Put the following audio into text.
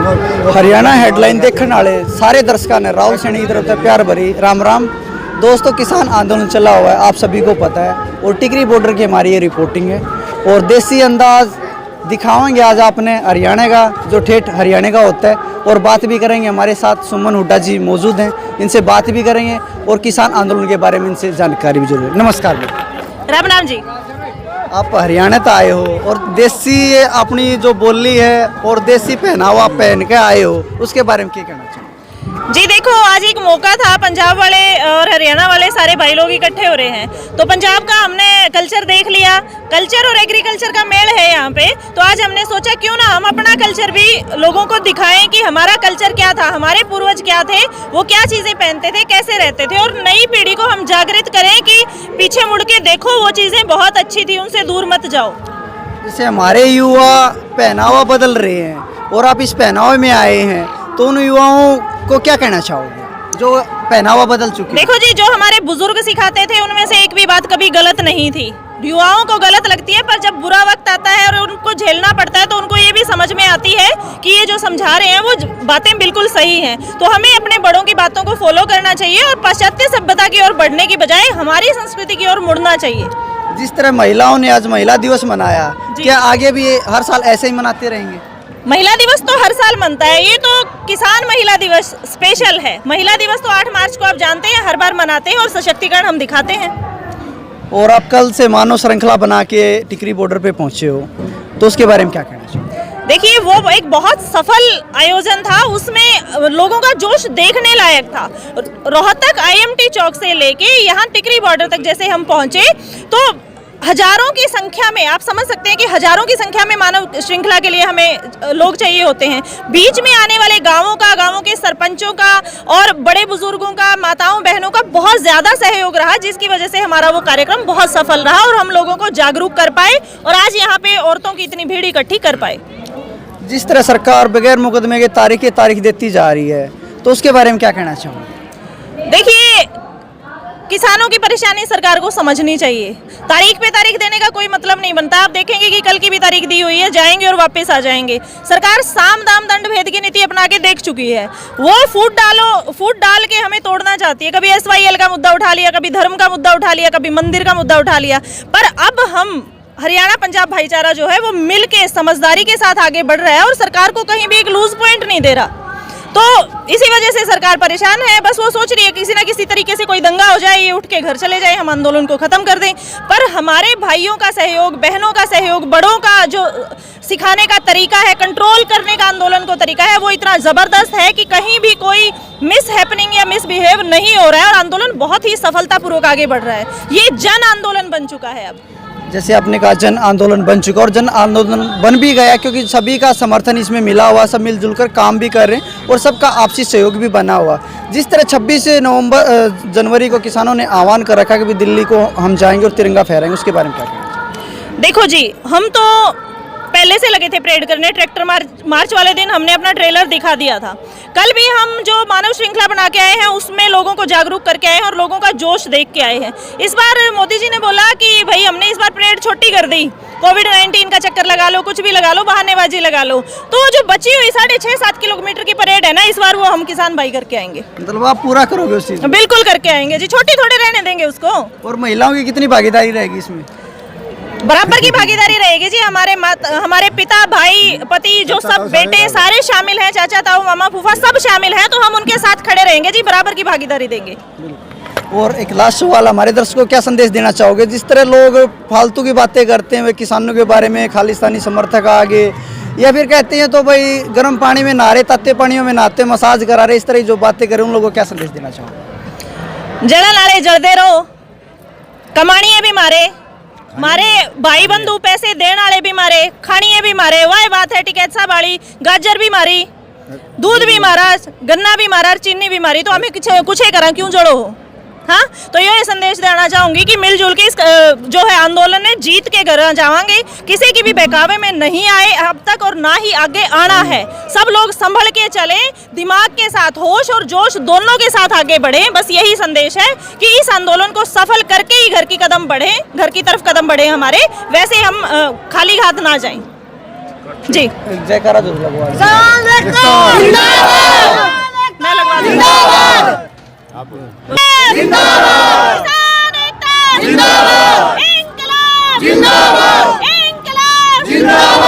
Haryana headline देखने वाले सारे दर्शकों ने राहुल सैनी की तरफ से प्यार भरी राम राम। दोस्तों, किसान आंदोलन चला हुआ है, आप सभी को पता है, और टिकरी बॉर्डर की हमारी ये रिपोर्टिंग है और देसी अंदाज दिखाएंगे आज आपने हरियाणा का, जो ठेठ हरियाणा का होता है, और बात भी करेंगे। हमारे साथ सुमन हुड्डा जी मौजूद हैं, इनसे बात भी करेंगे और किसान आंदोलन के बारे में इनसे जानकारी भी जरूर। नमस्कार राम राम जी। आप हरियाणा तो आए हो और देसी अपनी जो बोली है और देसी पहनावा पहन के आए हो, उसके बारे में क्या कहना चाहिए? जी देखो, आज एक मौका था, पंजाब वाले और हरियाणा वाले सारे भाई लोग इकट्ठे हो रहे हैं, तो पंजाब का हमने कल्चर देख लिया, कल्चर और एग्रीकल्चर का मेल है यहाँ पे, तो आज हमने सोचा क्यों ना हम अपना कल्चर भी लोगों को दिखाएं कि हमारा कल्चर क्या था, हमारे पूर्वज क्या थे, वो क्या चीज़ें पहनते थे, कैसे रहते थे, और नई पीढ़ी को हम जागृत करें कि पीछे मुड़ के देखो, वो चीज़ें बहुत अच्छी थी, उनसे दूर मत जाओ। जैसे हमारे युवा पहनावा बदल रहे हैं और आप इस पहनावे में आए हैं, तो उन युवाओं को क्या कहना चाहोगे जो पहनावा बदल चुके हैं? देखो जी, जो हमारे बुजुर्ग सिखाते थे उनमें से एक भी बात कभी गलत नहीं थी। युवाओं को गलत लगती है, पर जब बुरा वक्त आता है और उनको झेलना पड़ता है तो उनको ये भी समझ में आती है कि ये जो समझा रहे हैं वो बातें बिल्कुल सही हैं। तो हमें अपने बड़ों की बातों को फॉलो करना चाहिए और पाश्चात्य सभ्यता की ओर बढ़ने की बजाय हमारी संस्कृति की ओर मुड़ना चाहिए। जिस तरह महिलाओं ने आज महिला दिवस मनाया, क्या आगे भी हर साल ऐसे ही मनाते रहेंगे? महिला दिवस तो हर साल मनता है, ये तो किसान महिला दिवस स्पेशल है। महिला दिवस तो 8 मार्च को आप जानते हैं हर बार मनाते हैं और सशक्तिकरण हम दिखाते हैं। और आप कल से मानव श्रृंखला बना के टिकरी बॉर्डर पे पहुंचे हो, तो उसके बारे में क्या कहना चाहिए? देखिए, वो एक बहुत सफल आयोजन था, उसमें लोगों का जोश देखने लायक था। रोहतक IMT चौक से लेके यहाँ टिकरी बॉर्डर तक जैसे हम पहुंचे तो हजारों की संख्या में, आप समझ सकते हैं कि हजारों की संख्या में मानव श्रृंखला के लिए हमें लोग चाहिए होते हैं। बीच में आने वाले गांवों के सरपंचों का और बड़े बुजुर्गों का, माताओं बहनों का बहुत ज़्यादा सहयोग रहा, जिसकी वजह से हमारा वो कार्यक्रम बहुत सफल रहा और हम लोगों को जागरूक कर पाए और आज यहाँ पे औरतों की इतनी भीड़ इकट्ठी कर पाए। जिस तरह सरकार बगैर मुकदमे के तारीख देती जा रही है, तो उसके बारे में क्या कहना चाहूँगा? देखिए, किसानों की परेशानी सरकार को समझनी चाहिए। तारीख पे तारीख देने का कोई मतलब नहीं बनता। आप देखेंगे कि कल की भी तारीख दी हुई है, जाएंगे और वापस आ जाएंगे। सरकार साम दाम दंड भेद की नीति अपना के देख चुकी है। वो फूट डाल के हमें तोड़ना चाहती है। कभी SYL का मुद्दा उठा लिया, कभी धर्म का मुद्दा उठा लिया, कभी मंदिर का मुद्दा उठा लिया। पर अब हम हरियाणा पंजाब भाईचारा जो है वो मिल के समझदारी के साथ आगे बढ़ रहा है और सरकार को कहीं भी एक लूज पॉइंट नहीं दे रहा। तो इसी वजह से सरकार परेशान है। बस वो सोच रही है किसी ना किसी तरीके से कोई दंगा हो जाए, ये उठ के घर चले जाए, हम आंदोलन को खत्म कर दें। पर हमारे भाइयों का सहयोग, बहनों का सहयोग, बड़ों का जो सिखाने का तरीका है, कंट्रोल करने का आंदोलन को तरीका है, वो इतना ज़बरदस्त है कि कहीं भी कोई मिस हैपनिंग या मिसबिहेव नहीं हो रहा है और आंदोलन बहुत ही सफलतापूर्वक आगे बढ़ रहा है। ये जन आंदोलन बन चुका है। अब जैसे आपने कहा जन आंदोलन बन चुका और जन आंदोलन बन भी गया, क्योंकि सभी का समर्थन इसमें मिला हुआ, सब मिलजुल कर काम भी कर रहे हैं और सबका आपसी सहयोग भी बना हुआ। जिस तरह 26 जनवरी को किसानों ने आह्वान कर रखा कि दिल्ली को हम जाएंगे और तिरंगा फहराएंगे, उसके बारे में क्या कहेंगे? देखो जी, हम तो पहले से लगे थे परेड करने। ट्रैक्टर मार्च वाले दिन हमने अपना ट्रेलर दिखा दिया था। कल भी हम जो मानव श्रृंखला बना के आए हैं उसमें लोगों को जागरूक करके आए हैं और लोगों का जोश देख के आए हैं। इस बार मोदी जी ने बोला कि भाई हमने इस बार परेड छोटी कर दी, कोविड-19 का चक्कर लगा लो, कुछ भी लगा लो, बहानेबाजी लगा लो। तो जो बची हुई 6.5-7 किलोमीटर की परेड है ना, इस बार वो हम किसान भाई करके आएंगे। मतलब आप पूरा करोगे उस चीज़? बिल्कुल करके आएंगे जी, छोटी थोड़े रहने देंगे उसको। और महिलाओं की कितनी भागीदारी रहेगी इसमें? बराबर की भागीदारी रहेगी जी। हमारे पिता, भाई, पति, जो सब बेटे सारे शामिल हैं, चाचा, ताऊ, मामा, फूफा सब शामिल हैं, तो हम उनके साथ खड़े रहेंगे जी, बराबर की भागीदारी देंगे। और एक लास्ट सवाल, हमारे दर्शकों को क्या संदेश देना चाहोगे? जिस तरह लोग फालतू की बातें करते हैं, वे किसानों के बारे में, खालिस्तानी समर्थक आगे, या फिर कहते हैं तो भाई गर्म पानी में नहा रहे, ताते पानियों में नहाते, मसाज करा रहे, इस तरह जो बातें करें, उन लोगों को क्या संदेश देना चाहोगे? जड़ा नारे जड़ते रहो, कमाणिए भी मारे भाई बंधु पैसे देने वाले भी मारे, खानिए भी मारे, वह बात है टिकैत वाली, गाजर भी मारी, दूध भी मारा, गन्ना भी मारा, चीनी भी मारी, तो हमें कुछ करा क्यों जड़ो हो? हाँ, तो ये संदेश देना चाहूंगी कि मिलजुल के इस जो है आंदोलन ने जीत के घर जावांगे। किसी की भी बहकावे में नहीं आए अब तक और ना ही आगे आना है। सब लोग संभल के चले, दिमाग के साथ होश और जोश दोनों के साथ आगे बढ़े। बस यही संदेश है कि इस आंदोलन को सफल करके ही घर की तरफ कदम बढ़े हमारे, वैसे हम खाली हाथ ना जाएं। जी जयकारा जरूर लगवा दें। मैं लगवा दूंगी। किसान एकता! इंकलाब! इंकलाब!